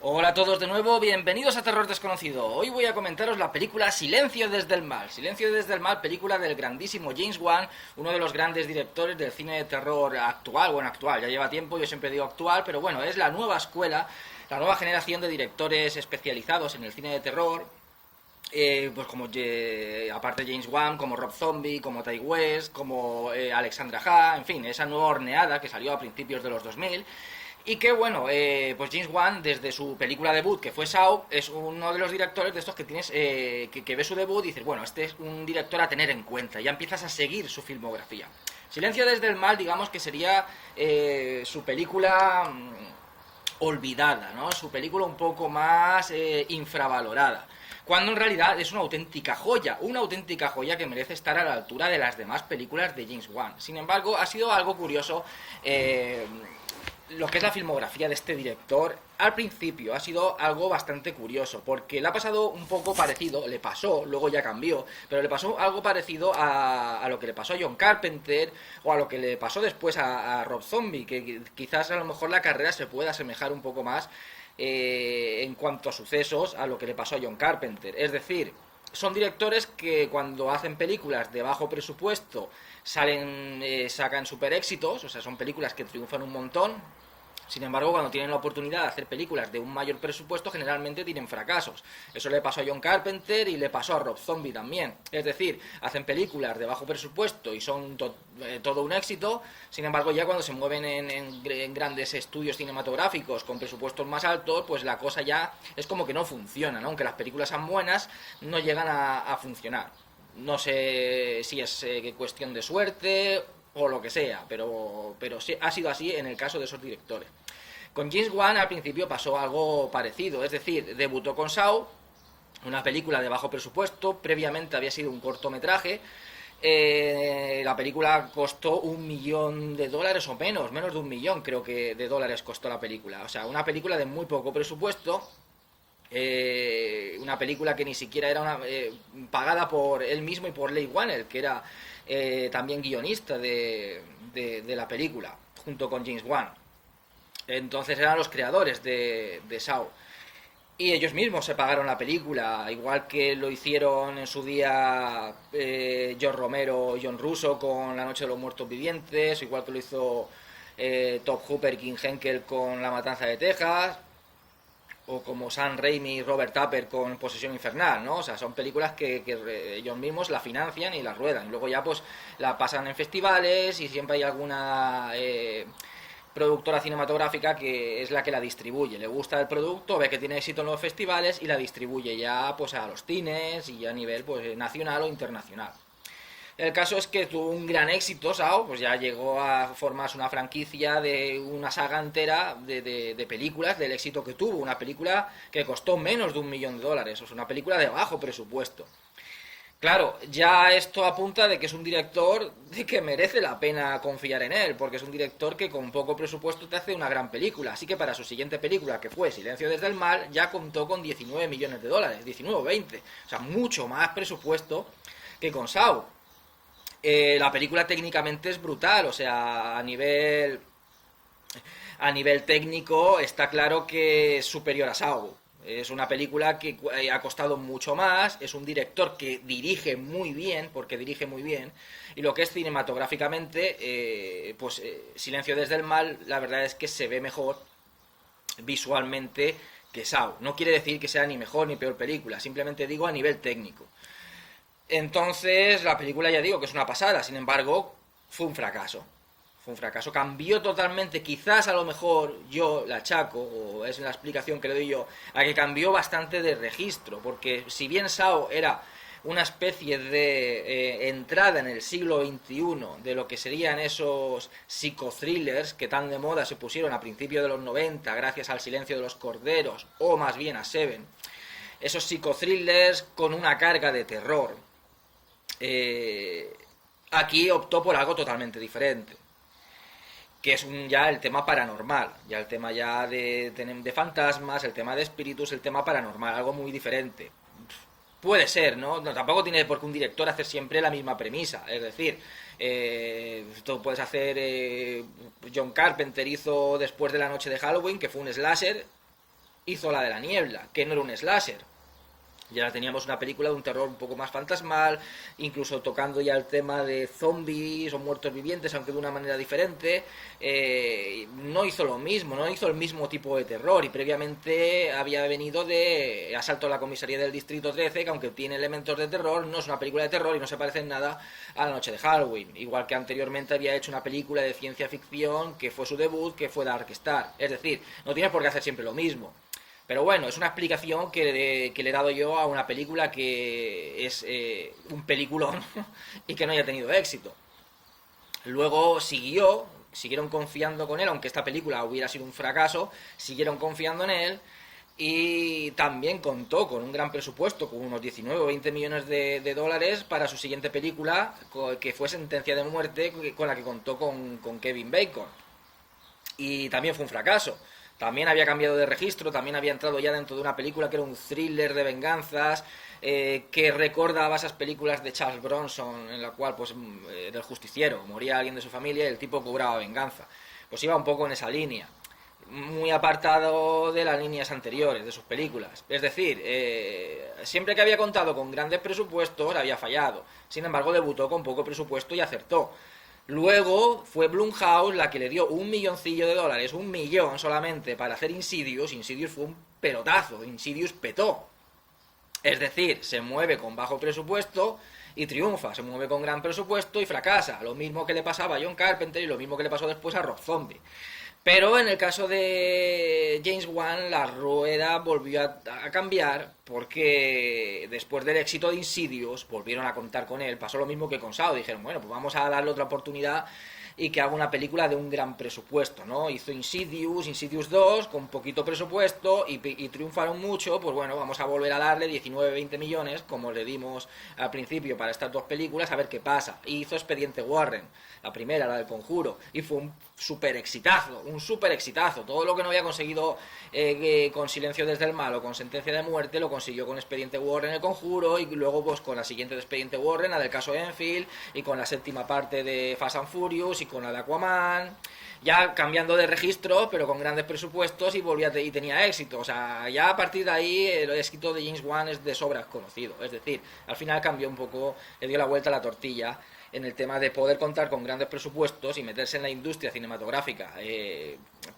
Hola a todos de nuevo, bienvenidos a Terror Desconocido. Hoy voy a comentaros la película Silencio desde el Mal. Silencio desde el Mal, película del grandísimo James Wan, uno de los grandes directores del cine de terror actual. Bueno, actual, ya lleva tiempo, yo siempre digo actual, pero bueno, es la nueva escuela, la nueva generación de directores especializados en el cine de terror. Pues como aparte de James Wan, como Rob Zombie, como Ty West, como Alexandra Ha, en fin, esa nueva horneada que salió a principios de los 2000. Y que bueno, pues James Wan, desde su película debut, que fue Saw, es uno de los directores de estos que tienes, que ve su debut y dices, bueno, este es un director a tener en cuenta. Ya empiezas a seguir su filmografía. Silencio desde el Mal, digamos que sería su película olvidada, ¿no? Su película un poco más infravalorada. Cuando en realidad es una auténtica joya que merece estar a la altura de las demás películas de James Wan. Sin embargo, ha sido algo curioso lo que es la filmografía de este director. Al principio ha sido algo bastante curioso, porque le ha pasado un poco parecido, le pasó, luego ya cambió, pero le pasó algo parecido a lo que le pasó a John Carpenter o a lo que le pasó después a Rob Zombie, que quizás a lo mejor la carrera se pueda asemejar un poco más en cuanto a sucesos a lo que le pasó a John Carpenter. Es decir, son directores que cuando hacen películas de bajo presupuesto sacan super éxitos, o sea, son películas que triunfan un montón. Sin embargo, cuando tienen la oportunidad de hacer películas de un mayor presupuesto, generalmente tienen fracasos. Eso le pasó a John Carpenter y le pasó a Rob Zombie también. Es decir, hacen películas de bajo presupuesto y son todo un éxito. Sin embargo, ya cuando se mueven en grandes estudios cinematográficos con presupuestos más altos, pues la cosa ya es como que no funciona, ¿no? Aunque las películas sean buenas, no llegan a funcionar. No sé si es cuestión de suerte o lo que sea, pero sí, ha sido así en el caso de esos directores. Con James Wan al principio pasó algo parecido, es decir, debutó con Saw, una película de bajo presupuesto, previamente había sido un cortometraje. La película costó $1 millón o menos de 1 millón creo que de dólares costó la película, o sea, una película de muy poco presupuesto. Una película que ni siquiera era pagada por él mismo y por Leigh Whannell, que era también guionista de la película, junto con James Wan. Entonces eran los creadores de Saw. Y ellos mismos se pagaron la película, igual que lo hicieron en su día George Romero y John Russo con La Noche de los Muertos Vivientes, igual que lo hizo Tobe Hooper y Kim Henkel con La Matanza de Texas, o como Sam Raimi y Robert Tapper con Posesión Infernal, ¿no? O sea, son películas que ellos mismos la financian y la ruedan. Y luego ya pues la pasan en festivales y siempre hay alguna productora cinematográfica que es la que la distribuye. Le gusta el producto, ve que tiene éxito en los festivales y la distribuye ya pues a los cines y a nivel pues nacional o internacional. El caso es que tuvo un gran éxito, Sao, pues ya llegó a formarse una franquicia de una saga entera de películas, del éxito que tuvo. Una película que costó menos de $1 millón, o sea, una película de bajo presupuesto. Claro, ya esto apunta de que es un director de que merece la pena confiar en él, porque es un director que con poco presupuesto te hace una gran película. Así que para su siguiente película, que fue Silencio desde el Mal, ya contó con $19 millones, 19 o 20. O sea, mucho más presupuesto que con Saw. La película técnicamente es brutal, o sea, a nivel técnico está claro que es superior a Saw. Es una película que ha costado mucho más, es un director que dirige muy bien, porque dirige muy bien, y lo que es cinematográficamente, pues Silencio desde el Mal, la verdad es que se ve mejor visualmente que Saw. No quiere decir que sea ni mejor ni peor película, simplemente digo a nivel técnico. Entonces, la película ya digo que es una pasada, sin embargo, fue un fracaso. Fue un fracaso, cambió totalmente, quizás a lo mejor yo la achaco, o es la explicación que le doy yo, a que cambió bastante de registro, porque si bien Sao era una especie de entrada en el siglo XXI de lo que serían esos psicothrillers que tan de moda se pusieron a principios de los 90 gracias al Silencio de los Corderos, o más bien a Seven, esos psicothrillers con una carga de terror, eh, aquí optó por algo totalmente diferente, que es ya el tema paranormal, ya el tema ya de fantasmas, el tema de espíritus, el tema paranormal, algo muy diferente. Puede ser, ¿no? No, tampoco tiene por qué un director hacer siempre la misma premisa, es decir, tú puedes hacer, John Carpenter hizo Después de la Noche de Halloween, que fue un slasher, hizo la de la niebla, que no era un slasher. Ya teníamos una película de un terror un poco más fantasmal, incluso tocando ya el tema de zombies o muertos vivientes, aunque de una manera diferente. No hizo lo mismo, no hizo el mismo tipo de terror, y previamente había venido de Asalto a la comisaría del Distrito 13, que aunque tiene elementos de terror, no es una película de terror y no se parece en nada a La noche de Halloween. Igual que anteriormente había hecho una película de ciencia ficción, que fue su debut, que fue Dark Star. Es decir, no tienes por qué hacer siempre lo mismo. Pero bueno, es una explicación que le he dado yo a una película que es un peliculón y que no haya tenido éxito. Luego siguieron confiando con él, aunque esta película hubiera sido un fracaso, siguieron confiando en él, y también contó con un gran presupuesto, con unos 19 o 20 millones de dólares para su siguiente película, que fue Sentencia de Muerte, con la que contó con Kevin Bacon. Y también fue un fracaso. También había cambiado de registro, también había entrado ya dentro de una película que era un thriller de venganzas, que recordaba esas películas de Charles Bronson, en la cual, pues, del justiciero, moría alguien de su familia y el tipo cobraba venganza. Pues iba un poco en esa línea, muy apartado de las líneas anteriores de sus películas. Es decir, siempre que había contado con grandes presupuestos había fallado. Sin embargo, debutó con poco presupuesto y acertó. Luego fue Blumhouse la que le dio $1 milloncillo, $1 millón solamente, para hacer Insidious. Insidious fue un pelotazo, Insidious petó. Es decir, se mueve con bajo presupuesto y triunfa, se mueve con gran presupuesto y fracasa. Lo mismo que le pasaba a John Carpenter y lo mismo que le pasó después a Rob Zombie. Pero en el caso de James Wan, la rueda volvió a cambiar, porque después del éxito de Insidious volvieron a contar con él. Pasó lo mismo que con Saw, dijeron, bueno, pues vamos a darle otra oportunidad y que haga una película de un gran presupuesto, ¿no? Hizo Insidious 2 con poquito presupuesto y triunfaron mucho. Pues bueno, vamos a volver a darle 19-20 millones, como le dimos al principio para estas dos películas, a ver qué pasa. Y hizo Expediente Warren, la primera, la del Conjuro, y fue un super exitazo. Todo lo que no había conseguido con Silencio desde el Mal o con Sentencia de Muerte, lo consiguió con Expediente Warren, El Conjuro, y luego pues con la siguiente de Expediente Warren, la del caso Enfield, y con la séptima parte de Fast and Furious, y con la de Aquaman, ya cambiando de registro, pero con grandes presupuestos, y y tenía éxito. O sea, ya a partir de ahí el éxito de James Wan es de sobra conocido. Es decir, al final cambió un poco, le dio la vuelta a la tortilla en el tema de poder contar con grandes presupuestos y meterse en la industria cinematográfica,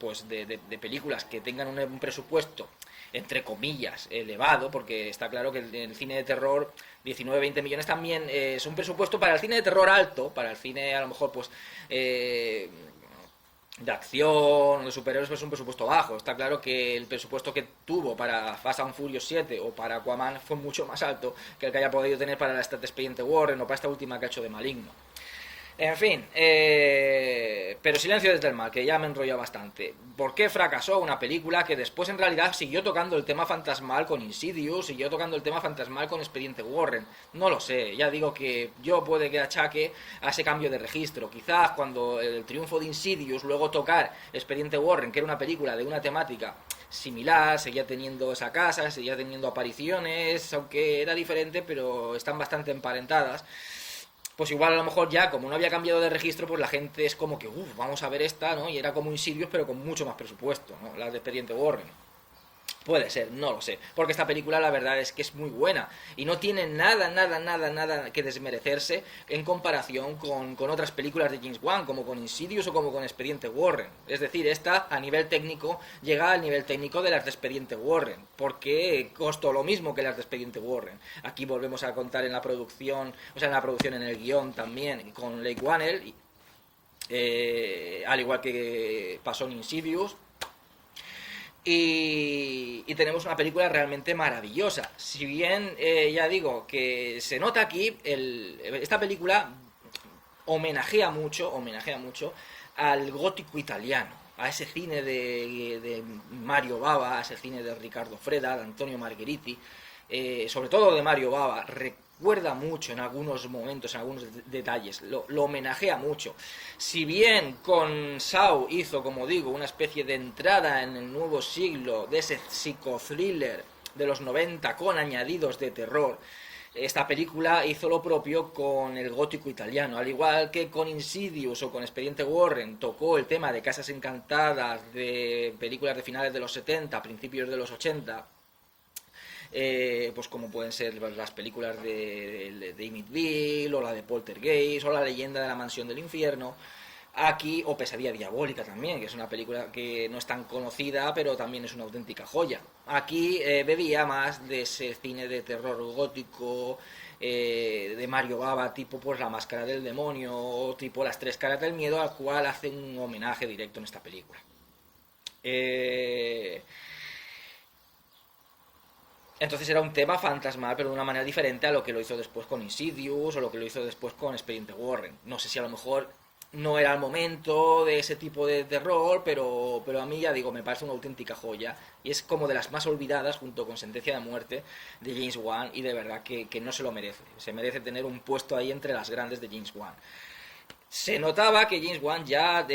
pues de películas que tengan un presupuesto entre comillas elevado, porque está claro que el cine de terror 19-20 millones también es un presupuesto para el cine de terror alto, para el cine a lo mejor pues de acción, de superhéroes, pues es un presupuesto bajo. Está claro que el presupuesto que tuvo para Fast and Furious 7 o para Aquaman fue mucho más alto que el que haya podido tener para esta Expediente Warren o para esta última que ha hecho de Maligno. En fin, pero Silencio desde el Mal, que ya me enrolló bastante. ¿Por qué fracasó una película que después en realidad siguió tocando el tema fantasmal con Insidious, siguió tocando el tema fantasmal con Expediente Warren? No lo sé, ya digo que yo puede que achaque a ese cambio de registro. Quizás cuando el triunfo de Insidious, luego tocar Expediente Warren, que era una película de una temática similar, seguía teniendo esa casa, seguía teniendo apariciones, aunque era diferente, pero están bastante emparentadas. Pues igual a lo mejor ya, como no había cambiado de registro, pues la gente es como que, vamos a ver esta, ¿no? Y era como Insidious, pero con mucho más presupuesto, ¿no? La de Expediente Warren. Puede ser, no lo sé. Porque esta película la verdad es que es muy buena. Y no tiene nada que desmerecerse en comparación con otras películas de James Wan, como con Insidious o como con Expediente Warren. Es decir, esta a nivel técnico llega al nivel técnico de las de Expediente Warren, porque costó lo mismo que las de Expediente Warren. Aquí volvemos a contar en la producción, en el guión también, con Leigh Whannell, al igual que pasó en Insidious. Y tenemos una película realmente maravillosa. Si bien ya digo que se nota aquí, esta película homenajea mucho al gótico italiano, a ese cine de Mario Bava, a ese cine de Riccardo Freda, de Antonio Margheriti, sobre todo de Mario Bava. Recuerda mucho en algunos momentos, en algunos detalles, lo homenajea mucho. Si bien con Saw hizo, como digo, una especie de entrada en el nuevo siglo de ese psicothriller de los 90 con añadidos de terror, esta película hizo lo propio con el gótico italiano, al igual que con Insidious o con Expediente Warren tocó el tema de casas encantadas, de películas de finales de los 70, principios de los 80, pues como pueden ser las películas de Amityville o la de Poltergeist o la leyenda de la mansión del infierno. Aquí, o Pesadilla Diabólica también, que es una película que no es tan conocida, pero también es una auténtica joya. Aquí bebía más de ese cine de terror gótico, de Mario Bava, tipo pues La Máscara del Demonio, tipo Las Tres Caras del Miedo, al cual hace un homenaje directo en esta película. Entonces era un tema fantasmal, pero de una manera diferente a lo que lo hizo después con Insidious o lo que lo hizo después con Expediente Warren. No sé si a lo mejor no era el momento de ese tipo de terror, pero a mí, ya digo, me parece una auténtica joya. Y es como de las más olvidadas, junto con Sentencia de Muerte, de James Wan, y de verdad que no se lo merece. Se merece tener un puesto ahí entre las grandes de James Wan. Se notaba que James Wan ya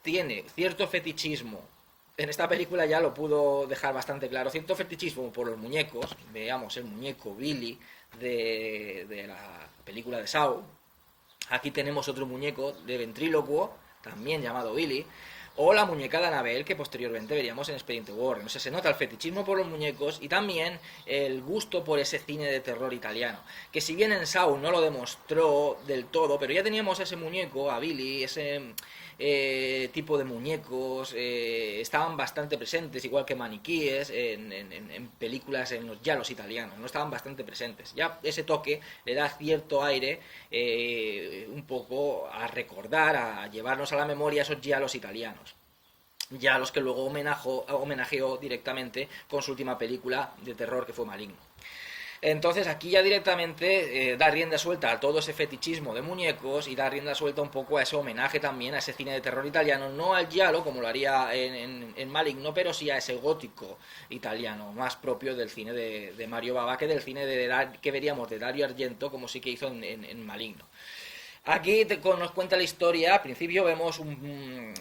tiene cierto fetichismo. En esta película ya lo pudo dejar bastante claro. Cierto fetichismo por los muñecos. Veamos el muñeco Billy de la película de Saw. Aquí tenemos otro muñeco de ventrílocuo, también llamado Billy, o la muñeca de Annabelle, que posteriormente veríamos en Expediente Warren. O sea, se nota el fetichismo por los muñecos y también el gusto por ese cine de terror italiano, que si bien en Saw no lo demostró del todo, pero ya teníamos ese muñeco, a Billy, ese tipo de muñecos, estaban bastante presentes, igual que maniquíes, en películas, en los giallos italianos, no estaban bastante presentes. Ya ese toque le da cierto aire, un poco a recordar, a llevarnos a la memoria esos giallos italianos. Ya los que luego homenajeó directamente con su última película de terror, que fue Maligno. Entonces aquí ya directamente da rienda suelta a todo ese fetichismo de muñecos y da rienda suelta un poco a ese homenaje también a ese cine de terror italiano, no al giallo como lo haría en Maligno, pero sí a ese gótico italiano, más propio del cine de Mario Bava que del cine que veríamos de Dario Argento, como sí que hizo en Maligno. Aquí nos cuenta la historia. Al principio vemos un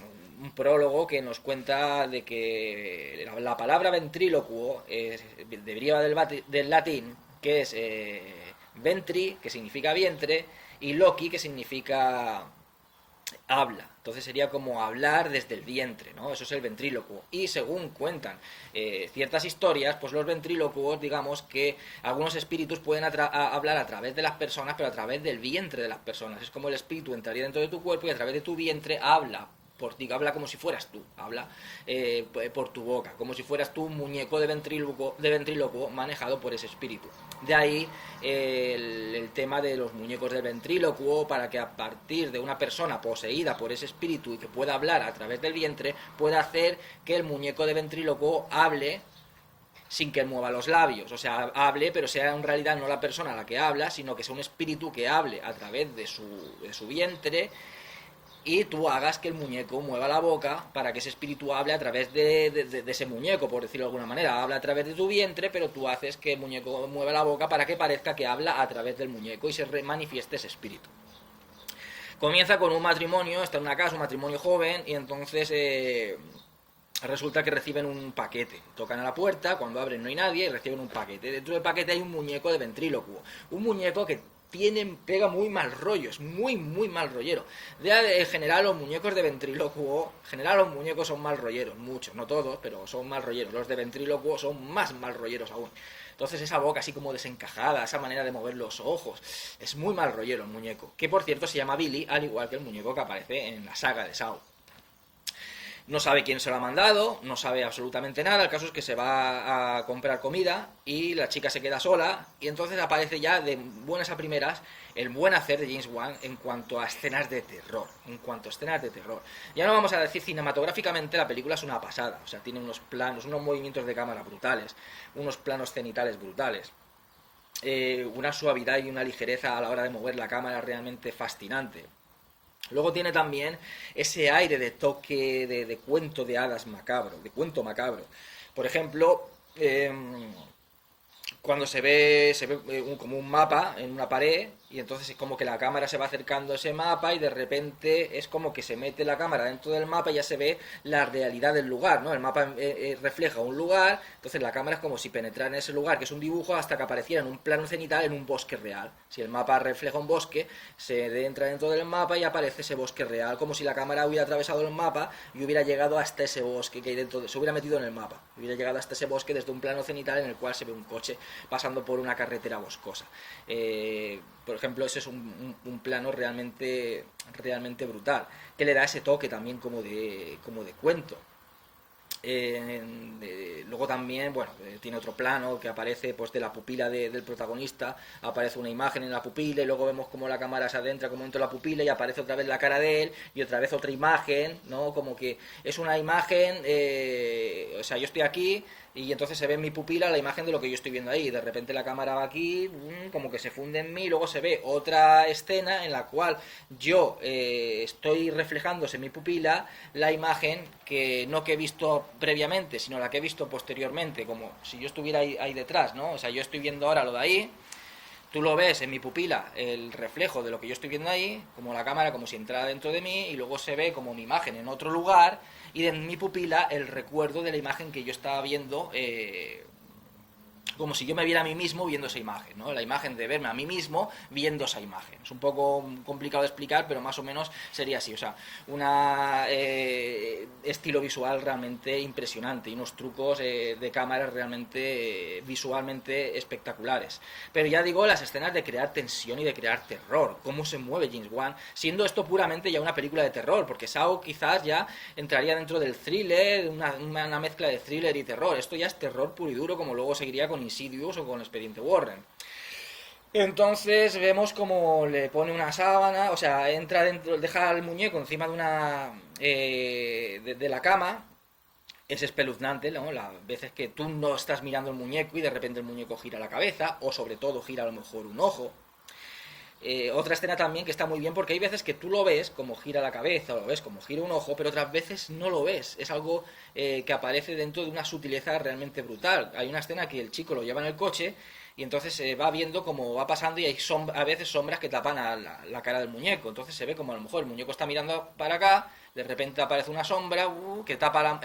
prólogo que nos cuenta de que la palabra ventrílocuo deriva del latín, que es ventri, que significa vientre, y loqui, que significa habla. Entonces sería como hablar desde el vientre, ¿no? Eso es el ventrílocuo. Y según cuentan ciertas historias, pues los ventrílocuos, digamos que algunos espíritus pueden hablar a través de las personas, pero a través del vientre de las personas. Es como el espíritu entraría dentro de tu cuerpo y a través de tu vientre habla por ti, habla como si fueras tú, habla por tu boca, como si fueras tú un muñeco de ventrílocuo manejado por ese espíritu. De ahí el tema de los muñecos del ventrílocuo, para que a partir de una persona poseída por ese espíritu y que pueda hablar a través del vientre, pueda hacer que el muñeco de ventrílocuo hable sin que mueva los labios, o sea, hable, pero sea en realidad no la persona la que habla, sino que sea un espíritu que hable a través de su vientre, y tú hagas que el muñeco mueva la boca para que ese espíritu hable a través de ese muñeco, por decirlo de alguna manera. Habla a través de tu vientre, pero tú haces que el muñeco mueva la boca para que parezca que habla a través del muñeco y se manifieste ese espíritu. Comienza con un matrimonio, está en una casa, un matrimonio joven, y entonces resulta que reciben un paquete. Tocan a la puerta, cuando abren no hay nadie y reciben un paquete. Dentro del paquete hay un muñeco de ventrílocuo, un muñeco que pega muy mal rollo, es muy mal rollero. En general los muñecos de ventrílocuo, los muñecos son mal rolleros, muchos, no todos, pero son mal rolleros. Los de ventrílocuo son más mal rolleros aún. Entonces esa boca así como desencajada, esa manera de mover los ojos, es muy mal rollero el muñeco, que por cierto se llama Billy, al igual que el muñeco que aparece en la saga de Saw. No sabe quién se lo ha mandado, no sabe absolutamente nada. El caso es que se va a comprar comida y la chica se queda sola, y entonces aparece ya de buenas a primeras el buen hacer de James Wan en cuanto a escenas de terror. Ya no vamos a decir cinematográficamente, la película es una pasada. O sea, tiene unos planos, unos movimientos de cámara brutales, unos planos cenitales brutales. Una suavidad y una ligereza a la hora de mover la cámara realmente fascinante. Luego tiene también ese aire de toque de cuento de hadas macabro, de cuento macabro. Por ejemplo, cuando se ve como un mapa en una pared y entonces es como que la cámara se va acercando a ese mapa y de repente es como que se mete la cámara dentro del mapa y ya se ve la realidad del lugar, ¿no? El mapa refleja un lugar, entonces la cámara es como si penetrara en ese lugar, que es un dibujo, hasta que apareciera en un plano cenital en un bosque real. Si el mapa refleja un bosque, se entra dentro del mapa y aparece ese bosque real, como si la cámara hubiera atravesado el mapa y hubiera llegado hasta ese bosque que hay dentro, se hubiera metido en el mapa, hubiera llegado hasta ese bosque desde un plano cenital en el cual se ve un coche pasando por una carretera boscosa. Por ejemplo, ese es un plano realmente brutal, que le da ese toque también como de cuento. Luego también, bueno, tiene otro plano que aparece pues de la pupila del protagonista, aparece una imagen en la pupila y luego vemos como la cámara se adentra como dentro de la pupila y aparece otra vez la cara de él y otra vez otra imagen, ¿no? Como que es una imagen, o sea, yo estoy aquí y entonces se ve en mi pupila la imagen de lo que yo estoy viendo ahí, de repente la cámara va aquí, como que se funde en mí, luego se ve otra escena en la cual yo estoy reflejándose en mi pupila la imagen que no que he visto previamente, sino la que he visto posteriormente, como si yo estuviera ahí detrás, ¿no? O sea, yo estoy viendo ahora lo de ahí, tú lo ves en mi pupila, el reflejo de lo que yo estoy viendo ahí, como la cámara, como si entrara dentro de mí, y luego se ve como mi imagen en otro lugar, y en mi pupila el recuerdo de la imagen que yo estaba viendo, como si yo me viera a mí mismo viendo esa imagen, ¿no? La imagen de verme a mí mismo viendo esa imagen. Es un poco complicado de explicar, pero más o menos sería así. O sea, un estilo visual realmente impresionante y unos trucos de cámara realmente visualmente espectaculares. Pero ya digo, las escenas de crear tensión y de crear terror, cómo se mueve James Wan, siendo esto puramente ya una película de terror, porque Saw quizás ya entraría dentro del thriller, una mezcla de thriller y terror. Esto ya es terror puro y duro, como luego seguiría con Insidious o con Expediente Warren. Entonces vemos como le pone una sábana, o sea, entra dentro, deja al muñeco encima de una de la cama. Es espeluznante, ¿no? Las veces que tú no estás mirando el muñeco y de repente el muñeco gira la cabeza, o sobre todo gira a lo mejor un ojo. Otra escena también que está muy bien porque hay veces que tú lo ves como gira la cabeza o lo ves como gira un ojo, pero otras veces no lo ves. Es algo que aparece dentro de una sutileza realmente brutal. Hay una escena que el chico lo lleva en el coche y entonces se va viendo cómo va pasando y hay a veces sombras que tapan a la cara del muñeco. Entonces se ve como a lo mejor el muñeco está mirando para acá, de repente aparece una sombra que tapa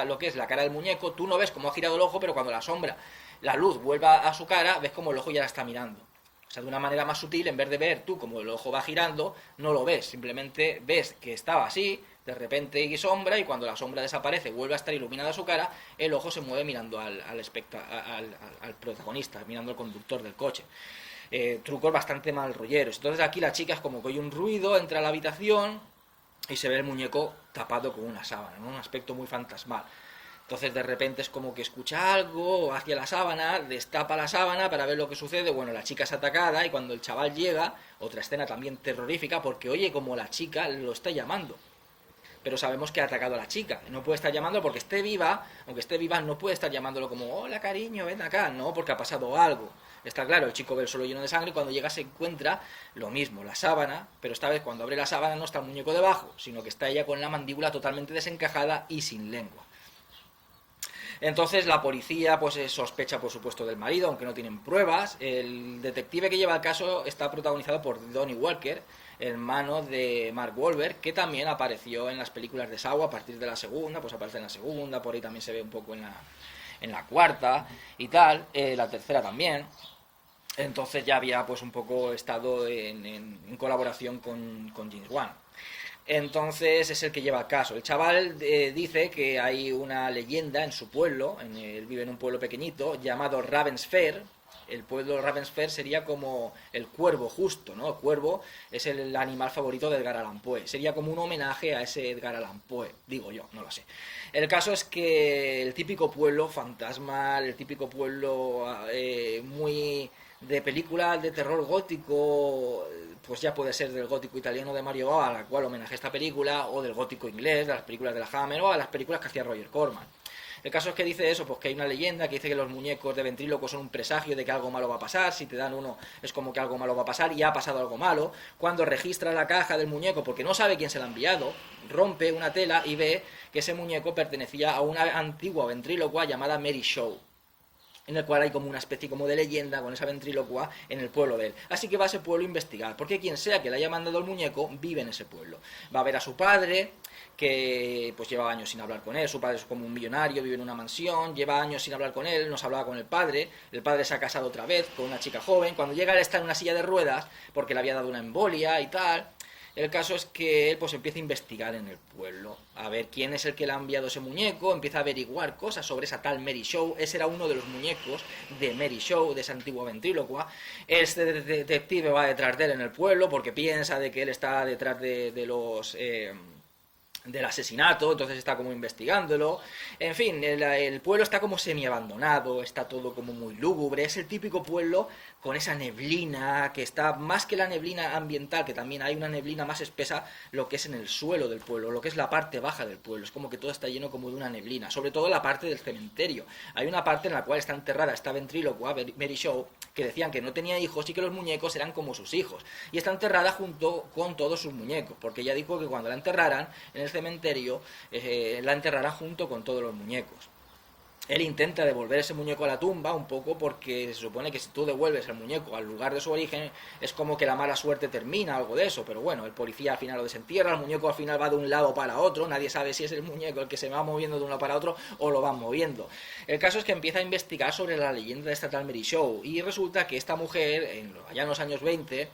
lo que es la cara del muñeco. Tú no ves cómo ha girado el ojo, pero cuando la sombra, la luz vuelva a su cara, ves como el ojo ya la está mirando. O sea, de una manera más sutil, en vez de ver tú como el ojo va girando, no lo ves, simplemente ves que estaba así, de repente hay sombra y cuando la sombra desaparece, vuelve a estar iluminada su cara, el ojo se mueve mirando al protagonista, mirando al conductor del coche. Trucos bastante mal rolleros. Entonces aquí la chica es como que oye un ruido, entra a la habitación y se ve el muñeco tapado con una sábana, ¿no? Un aspecto muy fantasmal. Entonces de repente es como que escucha algo hacia la sábana, destapa la sábana para ver lo que sucede. Bueno, la chica es atacada y cuando el chaval llega, otra escena también terrorífica porque oye como la chica lo está llamando. Pero sabemos que ha atacado a la chica. No puede estar llamando porque esté viva, aunque esté viva no puede estar llamándolo como hola cariño, ven acá, no, porque ha pasado algo. Está claro, el chico ve el suelo lleno de sangre y cuando llega se encuentra lo mismo, la sábana, pero esta vez cuando abre la sábana no está el muñeco debajo, sino que está ella con la mandíbula totalmente desencajada y sin lengua. Entonces la policía pues sospecha por supuesto del marido, aunque no tienen pruebas. El detective que lleva el caso está protagonizado por Donnie Walker, hermano de Mark Wahlberg, que también apareció en las películas de Saw a partir de la segunda, pues aparece en la segunda, por ahí también se ve un poco en la cuarta y tal, la tercera también. Entonces ya había pues un poco estado en colaboración con James Wan. Entonces es el que lleva el caso. El chaval dice que hay una leyenda en su pueblo, él vive en un pueblo pequeñito llamado Ravensfair. El pueblo de Ravensfair sería como el cuervo justo, ¿no? El cuervo es el animal favorito de Edgar Allan Poe. Sería como un homenaje a ese Edgar Allan Poe, digo yo, no lo sé. El caso es que el típico pueblo fantasmal, el típico pueblo muy de película de terror gótico, pues ya puede ser del gótico italiano de Mario Bava, a la cual homenaje esta película, o del gótico inglés, de las películas de la Hammer, o a las películas que hacía Roger Corman. El caso es que dice eso, pues que hay una leyenda que dice que los muñecos de ventríloco son un presagio de que algo malo va a pasar, si te dan uno es como que algo malo va a pasar y ha pasado algo malo. Cuando registra la caja del muñeco, porque no sabe quién se la ha enviado, rompe una tela y ve que ese muñeco pertenecía a una antigua ventrílocua llamada Mary Shaw. en el cual hay como una especie como de leyenda con esa ventrílocua en el pueblo de él. Así que va a ese pueblo a investigar, porque quien sea que le haya mandado el muñeco vive en ese pueblo. Va a ver a su padre, que pues lleva años sin hablar con él, su padre es como un millonario, vive en una mansión, lleva años sin hablar con él, no se hablaba con el padre se ha casado otra vez con una chica joven, cuando llega él está en una silla de ruedas, porque le había dado una embolia y tal. El caso es que él pues empieza a investigar en el pueblo, a ver quién es el que le ha enviado ese muñeco, empieza a averiguar cosas sobre esa tal Mary Show. Ese era uno de los muñecos de Mary Show, de esa antigua ventrílocua. Este detective va detrás de él en el pueblo porque piensa de que él está detrás de los... del asesinato, entonces está como investigándolo. En fin, el pueblo está como semi abandonado, está todo como muy lúgubre, es el típico pueblo con esa neblina, que está más que la neblina ambiental, que también hay una neblina más espesa, lo que es en el suelo del pueblo, lo que es la parte baja del pueblo, es como que todo está lleno como de una neblina, sobre todo la parte del cementerio. Hay una parte en la cual está enterrada esta ventrílocua, Mary Show, que decían que no tenía hijos y que los muñecos eran como sus hijos, y está enterrada junto con todos sus muñecos, porque ella dijo que cuando la enterraran en el cementerio, la enterrará junto con todos los muñecos. Él intenta devolver ese muñeco a la tumba un poco porque se supone que si tú devuelves el muñeco al lugar de su origen es como que la mala suerte termina, algo de eso, pero bueno, el policía al final lo desentierra, el muñeco al final va de un lado para otro, nadie sabe si es el muñeco el que se va moviendo de un lado para otro o lo van moviendo. El caso es que empieza a investigar sobre la leyenda de esta tal Mary Show y resulta que esta mujer, allá en los años 20,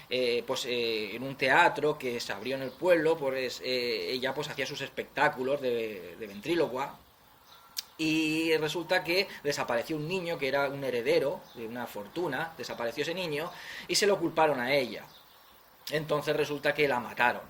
en un teatro que se abrió en el pueblo, pues ella pues hacía sus espectáculos de ventrílocua. Y resulta que desapareció un niño que era un heredero de una fortuna, desapareció ese niño y se lo culparon a ella. Entonces resulta que la mataron,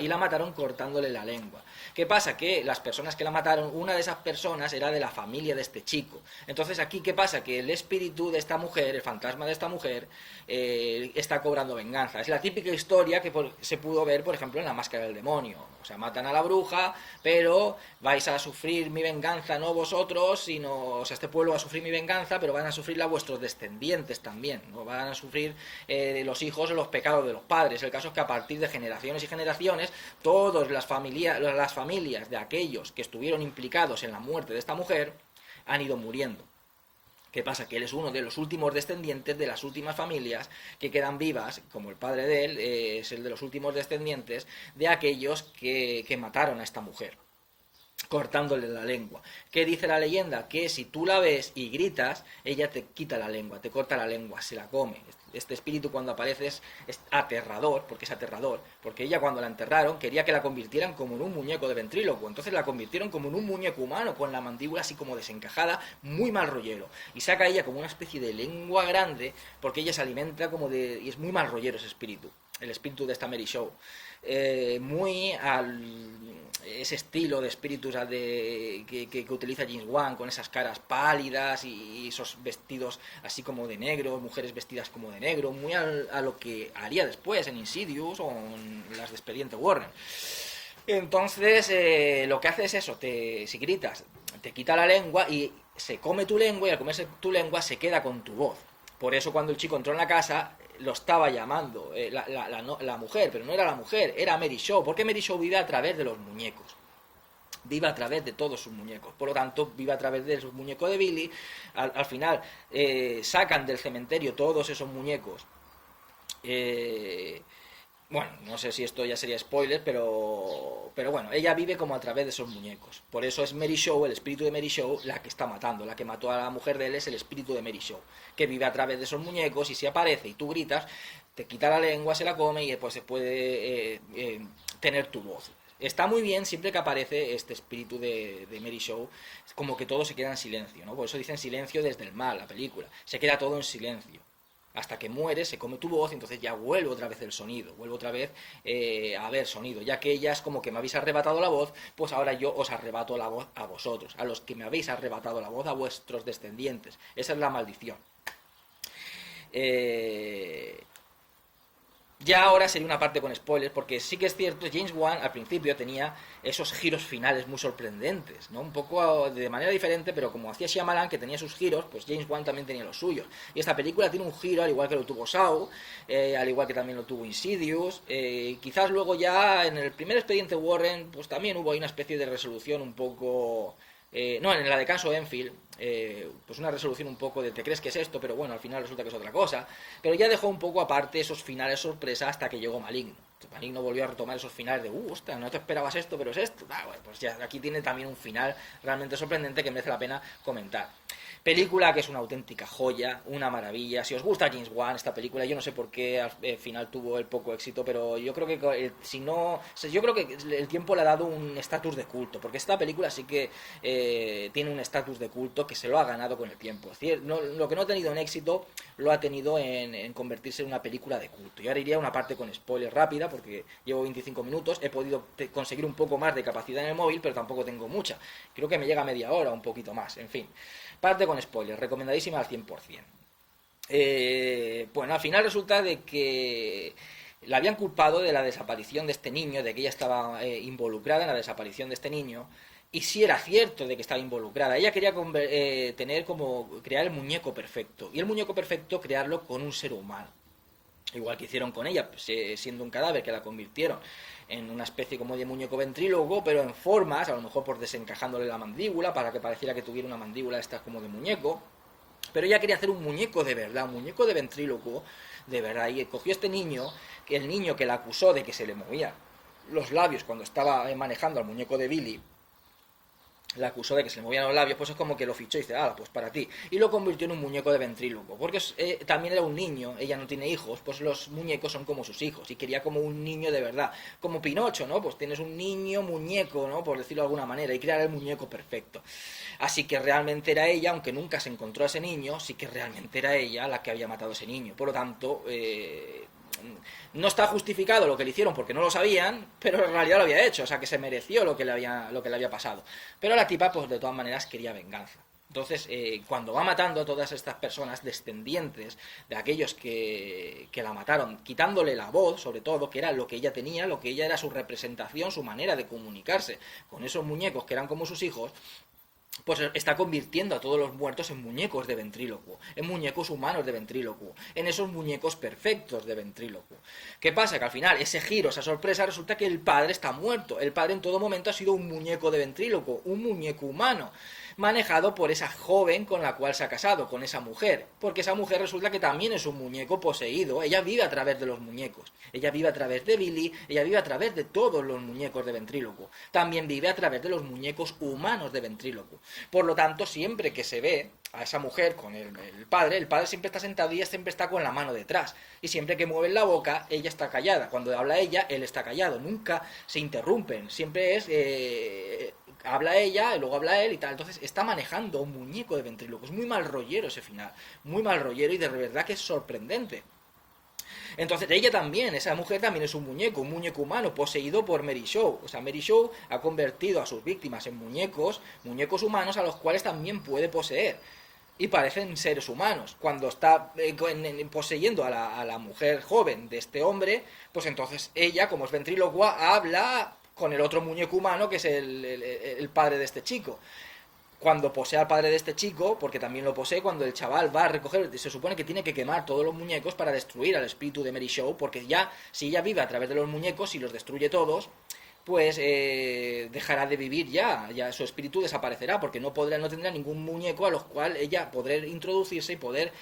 y la mataron cortándole la lengua. ¿Qué pasa? Que las personas que la mataron, una de esas personas era de la familia de este chico. Entonces aquí, ¿qué pasa? Que el espíritu de esta mujer, el fantasma de esta mujer, está cobrando venganza. Es la típica historia que se pudo ver, por ejemplo, en La Máscara del Demonio. O sea, matan a la bruja, pero vais a sufrir mi venganza, no vosotros, sino... O sea, este pueblo va a sufrir mi venganza, pero van a sufrirla vuestros descendientes también, ¿no? Van a sufrir los hijos los pecados de los padres. El caso es que a partir de generaciones y generaciones, todas las familias de aquellos que estuvieron implicados en la muerte de esta mujer han ido muriendo. ¿Qué pasa? Que él es uno de los últimos descendientes de las últimas familias que quedan vivas, como el padre de él es el de los últimos descendientes de aquellos que mataron a esta mujer, cortándole la lengua. ¿Qué dice la leyenda? Que si tú la ves y gritas, ella te quita la lengua, te corta la lengua, se la come. Este espíritu cuando aparece es aterrador, porque ella cuando la enterraron quería que la convirtieran como en un muñeco de ventrílocuo, entonces la convirtieron como en un muñeco humano, con la mandíbula así como desencajada, muy mal rollero, y saca ella como una especie de lengua grande, porque ella se alimenta como de... y es muy mal rollero ese espíritu, el espíritu de esta Mary Show. Muy al ese estilo de espíritus que utiliza James Wan, con esas caras pálidas y esos vestidos así como de negro, mujeres vestidas como de negro, muy a lo que haría después en Insidious o en las de Expediente Warren. Entonces lo que hace es eso, si gritas te quita la lengua y se come tu lengua, y al comerse tu lengua se queda con tu voz. Por eso cuando el chico entró en la casa lo estaba llamando la mujer, pero no era la mujer, era Mary Show, porque Mary Show vive a través de los muñecos, vive a través de todos sus muñecos, por lo tanto vive a través de su muñeco de Billy. Al final sacan del cementerio todos esos muñecos. Bueno, no sé si esto ya sería spoiler, pero bueno, ella vive como a través de esos muñecos. Por eso es Mary Show, el espíritu de Mary Show, la que está matando. La que mató a la mujer de él es el espíritu de Mary Show, que vive a través de esos muñecos, y si aparece y tú gritas, te quita la lengua, se la come y después se puede tener tu voz. Está muy bien siempre que aparece este espíritu de Mary Show, como que todo se queda en silencio, ¿no? Por eso dicen silencio desde el mal, la película. Se queda todo en silencio. Hasta que muere, se come tu voz, y entonces ya vuelve otra vez el sonido, vuelve otra vez a haber sonido. Ya que ella es como que me habéis arrebatado la voz, pues ahora yo os arrebato la voz a vosotros, a los que me habéis arrebatado la voz, a vuestros descendientes. Esa es la maldición. Ya ahora sería una parte con spoilers, porque sí que es cierto, James Wan al principio tenía esos giros finales muy sorprendentes, ¿no? Un poco de manera diferente, pero como hacía Shyamalan, que tenía sus giros, pues James Wan también tenía los suyos. Y esta película tiene un giro, al igual que lo tuvo Saw, al igual que también lo tuvo Insidious. Quizás luego ya en el primer Expediente Warren, pues también hubo ahí una especie de resolución un poco no, en la de Caso Enfield, pues una resolución un poco de te crees que es esto, pero bueno, al final resulta que es otra cosa. Pero ya dejó un poco aparte esos finales sorpresa hasta que llegó Maligno. Maligno volvió a retomar esos finales de, ostras, no te esperabas esto, pero es esto. Bueno, pues ya aquí tiene también un final realmente sorprendente que merece la pena comentar. Película que es una auténtica joya, una maravilla. Si os gusta James Wan, esta película, yo no sé por qué al final tuvo el poco éxito, pero yo creo que si no, o sea, yo creo que el tiempo le ha dado un estatus de culto, porque esta película sí que tiene un estatus de culto que se lo ha ganado con el tiempo. Es decir, no, lo que no ha tenido en éxito lo ha tenido en convertirse en una película de culto. Y ahora iría a una parte con spoiler rápida, porque llevo 25 minutos, he podido conseguir un poco más de capacidad en el móvil, pero tampoco tengo mucha. Creo que me llega media hora, un poquito más, en fin. Parte con spoilers, recomendadísima al 100%. Bueno, al final resulta de que la habían culpado de la desaparición de este niño, de que ella estaba involucrada en la desaparición de este niño, y sí era cierto de que estaba involucrada. Ella quería tener como crear el muñeco perfecto, y el muñeco perfecto crearlo con un ser humano. Igual que hicieron con ella, pues, siendo un cadáver, que la convirtieron en una especie como de muñeco ventrílogo, pero en formas, a lo mejor por desencajándole la mandíbula, para que pareciera que tuviera una mandíbula esta como de muñeco. Pero ella quería hacer un muñeco de verdad, un muñeco de ventríloco de verdad, y cogió este niño, que el niño que la acusó de que se le movían los labios cuando estaba manejando al muñeco de Billy, la acusó de que se le movían los labios, pues es como que lo fichó y dice, ah, pues para ti. Y lo convirtió en un muñeco de ventríloco, porque también era un niño, ella no tiene hijos, pues los muñecos son como sus hijos, y quería como un niño de verdad, como Pinocho, ¿no? Pues tienes un niño muñeco, ¿no? Por decirlo de alguna manera, y crear el muñeco perfecto. Así que realmente era ella, aunque nunca se encontró a ese niño, sí que realmente era ella la que había matado a ese niño. Por lo tanto, no está justificado lo que le hicieron porque no lo sabían, pero en realidad lo había hecho, o sea que se mereció lo que le había pasado. Pero la tipa, pues de todas maneras quería venganza. Entonces, cuando va matando a todas estas personas descendientes de aquellos que la mataron, quitándole la voz, sobre todo, que era lo que ella tenía, lo que ella era su representación, su manera de comunicarse con esos muñecos que eran como sus hijos, pues está convirtiendo a todos los muertos en muñecos de ventrílocuo, en muñecos humanos de ventrílocuo, en esos muñecos perfectos de ventrílocuo. ¿Qué pasa? Que al final ese giro, esa sorpresa, resulta que el padre está muerto. El padre en todo momento ha sido un muñeco de ventrílocuo, un muñeco humano, manejado por esa joven con la cual se ha casado, con esa mujer, porque esa mujer resulta que también es un muñeco poseído. Ella vive a través de los muñecos, ella vive a través de Billy, ella vive a través de todos los muñecos de ventrílocuo, también vive a través de los muñecos humanos de ventrílocuo. Por lo tanto, siempre que se ve a esa mujer con el padre siempre está sentado y ella siempre está con la mano detrás, y siempre que mueven la boca, ella está callada. Cuando habla ella, él está callado, nunca se interrumpen, siempre es habla ella y luego habla él y tal. Entonces está manejando un muñeco de ventríloco. Es muy mal rollero ese final, muy mal rollero, y de verdad que es sorprendente. Entonces ella también, esa mujer también es un muñeco humano poseído por Mary Shaw. O sea, Mary Shaw ha convertido a sus víctimas en muñecos humanos a los cuales también puede poseer. Y parecen seres humanos. Cuando está poseyendo a la mujer joven de este hombre, pues entonces ella, como es ventrílocua, habla con el otro muñeco humano que es el padre de este chico. Cuando posee al padre de este chico, porque también lo posee, cuando el chaval va a recoger, se supone que tiene que quemar todos los muñecos para destruir al espíritu de Mary Shaw, porque ya, si ella vive a través de los muñecos y los destruye todos, pues dejará de vivir ya su espíritu desaparecerá, porque no tendrá ningún muñeco a los cuales ella poder introducirse y poder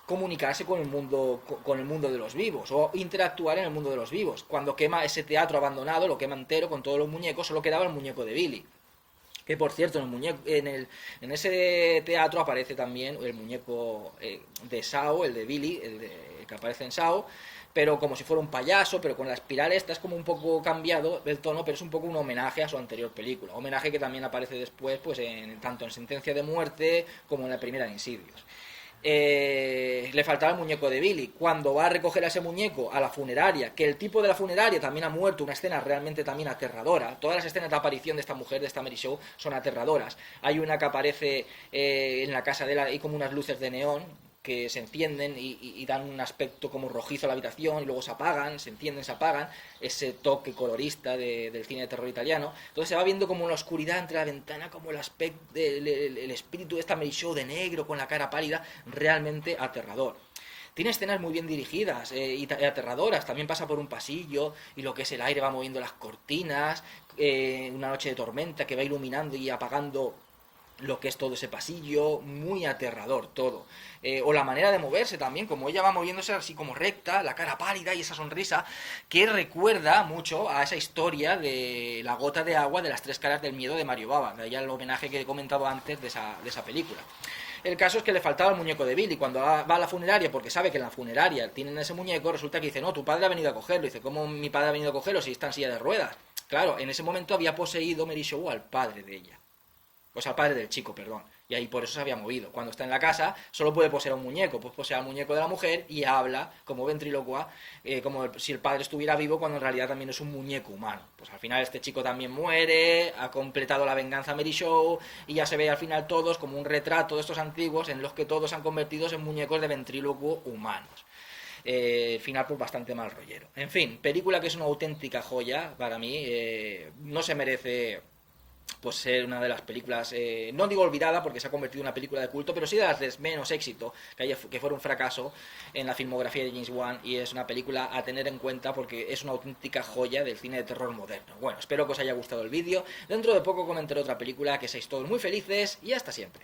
comunicarse con el mundo de los vivos, o interactuar en el mundo de los vivos. Cuando quema ese teatro abandonado, lo quema entero con todos los muñecos, solo quedaba el muñeco de Billy. Que por cierto, en ese teatro aparece también el muñeco de Saw, el de Billy, el que aparece en Saw, pero como si fuera un payaso, pero con la espiral esta es como un poco cambiado el tono, pero es un poco un homenaje a su anterior película. Homenaje que también aparece después, pues tanto en Sentencia de Muerte como en la primera de Insidious. Le faltaba el muñeco de Billy. Cuando va a recoger a ese muñeco a la funeraria, que el tipo de la funeraria también ha muerto, una escena realmente también aterradora. Todas las escenas de aparición de esta mujer, de esta Mary Shaw, son aterradoras. Hay una que aparece en la casa de él, hay como unas luces de neón que se encienden y dan un aspecto como rojizo a la habitación, y luego se apagan, se encienden, se apagan, ese toque colorista del cine de terror italiano. Entonces se va viendo como en la oscuridad entre la ventana, como el espíritu de esta Mary Shaw de negro con la cara pálida, realmente aterrador. Tiene escenas muy bien dirigidas y aterradoras. También pasa por un pasillo y lo que es el aire va moviendo las cortinas. Una noche de tormenta que va iluminando y apagando lo que es todo ese pasillo, muy aterrador todo. O la manera de moverse también, como ella va moviéndose así como recta, la cara pálida y esa sonrisa, que recuerda mucho a esa historia de la gota de agua de las tres caras del miedo de Mario Bava, de ahí el homenaje que he comentado antes de esa película. El caso es que le faltaba el muñeco de Billy. Cuando va a la funeraria, porque sabe que en la funeraria tienen ese muñeco, resulta que dice, no, tu padre ha venido a cogerlo. Dice, ¿cómo mi padre ha venido a cogerlo si está en silla de ruedas? Claro, en ese momento había poseído Mary Show al padre de ella. O sea, al padre del chico, perdón. Y ahí por eso se había movido. Cuando está en la casa, solo puede poseer a un muñeco. Pues posee al muñeco de la mujer y habla como ventrílocua, como si el padre estuviera vivo, cuando en realidad también es un muñeco humano. Pues al final este chico también muere, ha completado la venganza Mary Show, y ya se ve al final todos como un retrato de estos antiguos en los que todos se han convertido en muñecos de ventrílocuo humanos. Final pues bastante mal rollero. En fin, película que es una auténtica joya para mí. No se merece pues ser una de las películas, no digo olvidada porque se ha convertido en una película de culto, pero sí de las de menos éxito, que fuera un fracaso en la filmografía de James Wan, y es una película a tener en cuenta porque es una auténtica joya del cine de terror moderno. Bueno, espero que os haya gustado el vídeo. Dentro de poco comentaré otra película. Que seáis todos muy felices y hasta siempre.